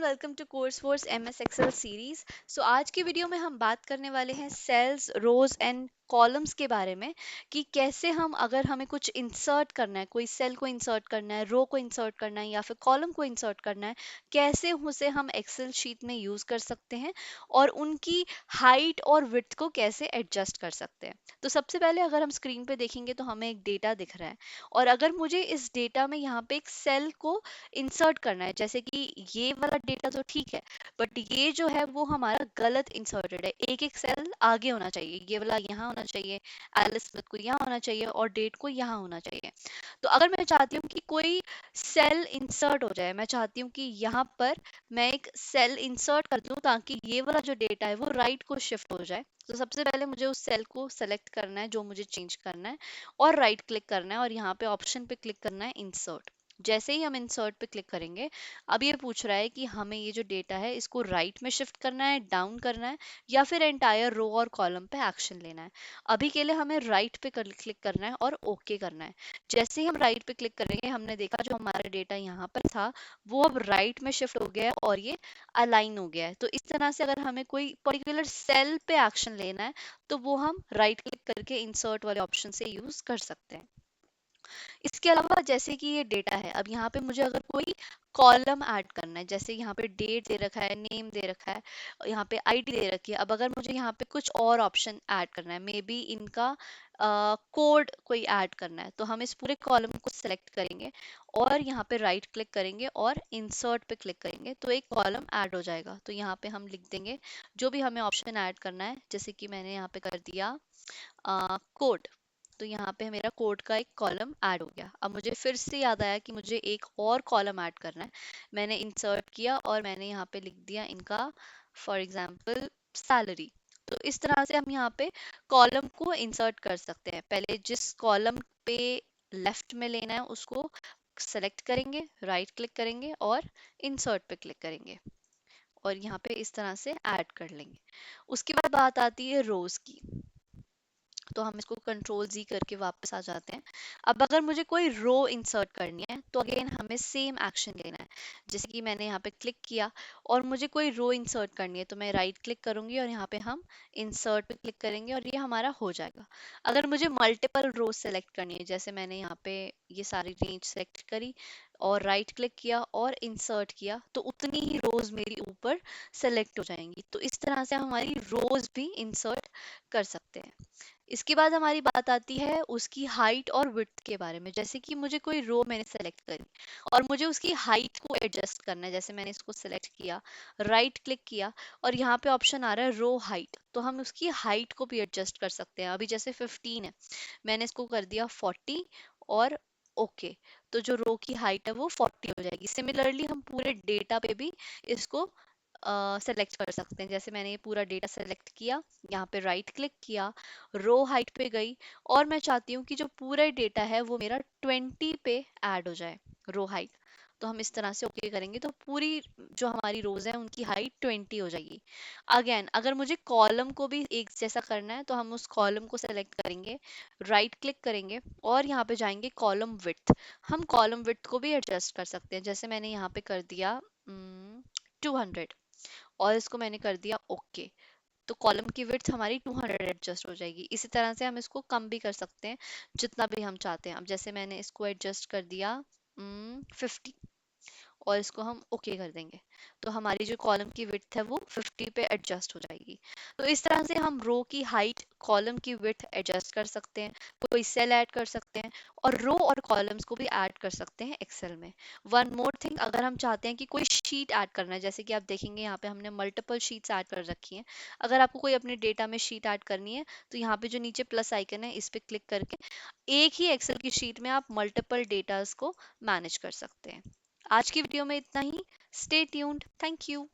Welcome to course force MS Excel series. आज की video में हम बात करने वाले हैं सेल्स, रोज एंड कॉलम्स के बारे में कि कैसे हम अगर हमें कुछ इंसर्ट करना है, कोई सेल को इंसर्ट करना है, रो को इंसर्ट करना है या फिर कॉलम को इंसर्ट करना है, कैसे उसे हम एक्सेल शीट में यूज कर सकते हैं और उनकी हाइट और विड्थ को कैसे एडजस्ट कर सकते हैं। तो सबसे पहले अगर हम स्क्रीन पे देखेंगे तो हमें एक डेटा दिख रहा है और अगर मुझे इस डेटा में यहाँ पे एक सेल को इंसर्ट करना है, जैसे कि ये वाला डेटा तो ठीक है, बट ये जो है वो हमारा गलत इंसर्टेड है। एक एक सेल आगे होना चाहिए, ये वाला यहाँ होना चाहिए, एलिस स्मिथ को यहाँ होना चाहिए और डेट को यहाँ होना चाहिए। तो अगर मैं चाहती हूँ कि कोई सेल इंसर्ट हो जाए, मैं चाहती हूँ कि यहाँ पर मैं एक सेल इंसर्ट कर दूँ ताकि ये वाला जो डेटा है वो राइट को शिफ्ट हो जाए। तो सबसे पहले मुझे उस सेल को सेलेक्ट करना है जो मुझे चेंज करना है और राइट क्लिक करना है और यहाँ पे ऑप्शन पे क्लिक करना है इंसर्ट। जैसे ही हम इंसर्ट पे क्लिक करेंगे, अब ये पूछ रहा है कि हमें ये जो डेटा है इसको राइट में शिफ्ट करना है, डाउन करना है या फिर एंटायर रो और कॉलम पे एक्शन लेना है। अभी के लिए हमें राइट पे क्लिक करना है और ओके करना है। जैसे ही हम राइट पे क्लिक करेंगे, हमने देखा जो हमारा डेटा यहाँ पर था वो अब राइट में शिफ्ट हो गया है और ये अलाइन हो गया है। तो इस तरह से अगर हमें कोई पर्टिकुलर सेल पे एक्शन लेना है तो वो हम राइट क्लिक करके इंसर्ट वाले ऑप्शन से यूज कर सकते हैं। इसके अलावा जैसे कि ये डेटा है, अब यहाँ पे मुझे अगर कोई कॉलम ऐड करना है, जैसे यहाँ पे डेट दे रखा है, नेम दे रखा है, यहाँ पे आईडी दे रखी है। अब अगर मुझे यहाँ पे कुछ और ऑप्शन ऐड करना है, मे बी इनका कोड कोई ऐड करना है, तो हम इस पूरे कॉलम को सिलेक्ट करेंगे और यहाँ पे राइट क्लिक करेंगे और इंसर्ट पे क्लिक करेंगे तो एक कॉलम ऐड हो जाएगा। तो यहाँ पे हम लिख देंगे जो भी हमें ऑप्शन ऐड करना है, जैसे कि मैंने यहाँ पे कर दिया कोड। तो यहाँ पे मेरा कोड का एक कॉलम ऐड हो गया। अब मुझे फिर से याद आया कि मुझे एक और कॉलम ऐड करना है। मैंने इंसर्ट किया और मैंने यहाँ पे लिख दिया इनका फॉर एग्जांपल सैलरी। तो इस तरह से हम यहाँ पे कॉलम को इंसर्ट कर सकते हैं। पहले जिस कॉलम पे लेफ्ट में लेना है उसको सेलेक्ट करेंगे, राइट क्लिक करेंगे और इंसर्ट पे क्लिक करेंगे और यहाँ पे इस तरह से ऐड कर लेंगे। उसके बाद बात आती है रोज की। तो हम इसको कंट्रोल जी करके वापस आ जाते हैं। अब अगर मुझे कोई रो इंसर्ट करनी है तो अगेन हमें सेम एक्शन लेना है। जैसे कि मैंने यहाँ पे क्लिक किया और मुझे कोई रो इंसर्ट करनी है तो मैं राइट क्लिक करूंगी और यहाँ पे हम इंसर्ट पे क्लिक करेंगे और ये हमारा हो जाएगा। अगर मुझे मल्टीपल रो सेलेक्ट करनी है, जैसे मैंने यहाँ पे ये सारी रेंज सेलेक्ट करी और राइट क्लिक किया और इंसर्ट किया, तो उतनी ही रोज मेरी ऊपर सेलेक्ट हो जाएंगी। तो इस तरह से हमारी रोज भी इंसर्ट कर सकते हैं। इसके बाद हमारी बात आती है उसकी हाइट और विड्थ के बारे में। जैसे कि मुझे कोई रो मैंने सेलेक्ट करी और मुझे उसकी हाइट को एडजस्ट करना है, जैसे मैंने इसको सेलेक्ट किया, राइट क्लिक किया और यहाँ पे ऑप्शन आ रहा है रो हाइट, तो हम उसकी हाइट को भी एडजस्ट कर सकते हैं। अभी जैसे 15 है, मैंने इसको कर दिया 40 और ओके, तो जो रो की हाइट है वो 40 हो जाएगी। सिमिलरली हम पूरे डेटा पे भी इसको सेलेक्ट कर सकते हैं। जैसे मैंने ये पूरा डेटा सेलेक्ट किया, यहाँ पे राइट क्लिक किया, रो हाइट पे गई और मैं चाहती हूँ कि जो पूरा डेटा है वो मेरा 20 पे ऐड हो जाए, रो हाइट। तो हम इस तरह से ओके करेंगे तो पूरी जो हमारी रोज है उनकी हाइट 20 हो जाएगी। अगेन अगर मुझे कॉलम को भी एक जैसा करना है तो हम उस कॉलम को सेलेक्ट करेंगे, राइट क्लिक करेंगे और यहाँ पे जाएंगे कॉलम विड्थ। हम कॉलम विड्थ को भी एडजस्ट कर सकते हैं, जैसे मैंने यहाँ पे कर दिया 200 और इसको मैंने कर दिया ओके। तो कॉलम की विड्थ हमारी 200 एडजस्ट हो जाएगी। इसी तरह से हम इसको कम भी कर सकते हैं जितना भी हम चाहते हैं। अब जैसे मैंने इसको एडजस्ट कर दिया 50 और इसको हम ओके कर देंगे, तो हमारी जो कॉलम की विड्थ है वो 50 पे एडजस्ट हो जाएगी। तो इस तरह से हम रो की हाइट, कॉलम की विड्थ एडजस्ट कर सकते हैं, कोई सेल ऐड कर सकते हैं और रो और कॉलम्स को भी ऐड कर सकते हैं एक्सेल में। वन मोर थिंग, अगर हम चाहते हैं कि कोई शीट ऐड करना है, जैसे कि आप देखेंगे यहाँ पे हमने मल्टीपल शीट्स ऐड कर रखी हैं। अगर आपको कोई अपने डेटा में शीट ऐड करनी है तो यहाँ पे जो नीचे प्लस आइकन है इस पे क्लिक करके एक ही एक्सेल की शीट में आप मल्टीपल डेटास को मैनेज कर सकते हैं। आज की वीडियो में इतना ही। Stay tuned. Thank you.